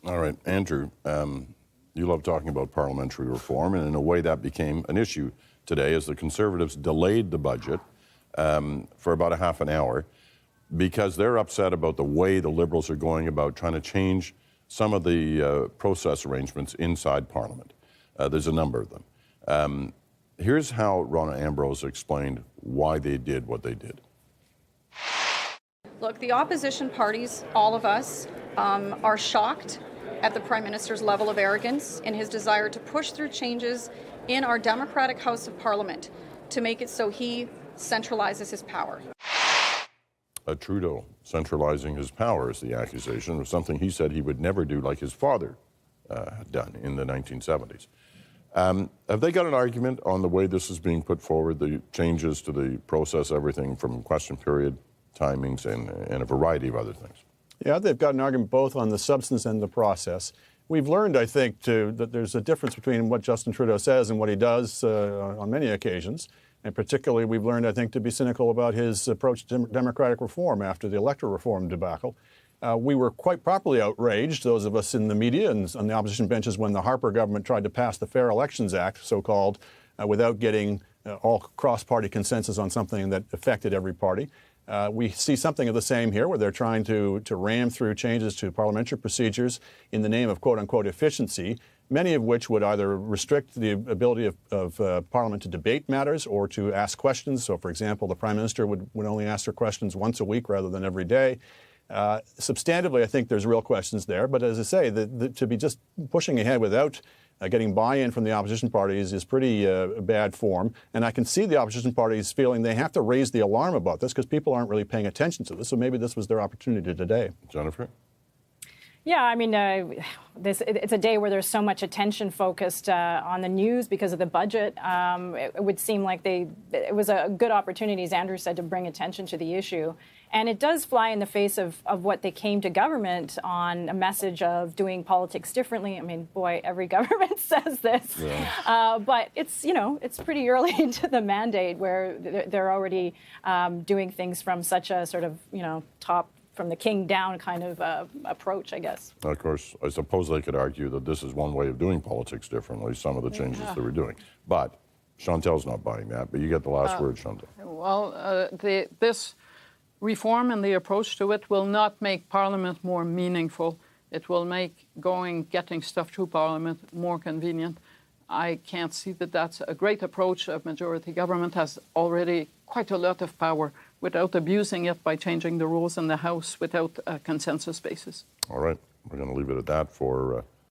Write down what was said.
All right, Andrew, you love talking about parliamentary reform, and in a way that became an issue today as the Conservatives delayed the budget for about a half an hour because they're upset about the way the Liberals are going about trying to change some of the process arrangements inside Parliament. There's a number of them. Here's how Rona Ambrose explained why they did what they did. Look, the opposition parties, all of us, are shocked at the Prime Minister's level of arrogance in his desire to push through changes in our democratic House of Parliament to make it so he centralizes his power. Trudeau centralizing his power is the accusation of something he said he would never do, like his father had done in the 1970s. Have they got an argument on the way this is being put forward, the changes to the process, everything from question period, timings, and a variety of other things? Yeah, they've got an argument both on the substance and the process. We've learned, I think, that there's a difference between what Justin Trudeau says and what he does on many occasions. And particularly, we've learned, I think, to be cynical about his approach to democratic reform after the electoral reform debacle. We were quite properly outraged, those of us in the media and on the opposition benches, when the Harper government tried to pass the Fair Elections Act, so-called, without getting all cross-party consensus on something that affected every party. We see something of the same here, where they're trying to ram through changes to parliamentary procedures in the name of quote-unquote efficiency, many of which would either restrict the ability of Parliament to debate matters or to ask questions. So, for example, the Prime Minister would only ask her questions once a week rather than every day. Substantively, I think there's real questions there. But as I say, to be just pushing ahead without getting buy-in from the opposition parties is pretty bad form. And I can see the opposition parties feeling they have to raise the alarm about this because people aren't really paying attention to this. So maybe this was their opportunity today. Jennifer? Yeah, I mean, it's a day where there's so much attention focused on the news because of the budget. It would seem like it was a good opportunity, as Andrew said, to bring attention to the issue. And it does fly in the face of what they came to government on, a message of doing politics differently. I mean, boy, every government says this. Yeah. But it's pretty early into the mandate where they're already doing things from such a sort of, top from the king down kind of approach, I guess. Of course, I suppose they could argue that this is one way of doing politics differently, some of the changes that we're doing. But Chantel's not buying that, but you get the last word, Chantel. Well, this reform and the approach to it will not make Parliament more meaningful. It will make getting stuff through Parliament more convenient. I can't see that that's a great approach. A majority government has already quite a lot of power without abusing it by changing the rules in the House without a consensus basis. All right. We're going to leave it at that for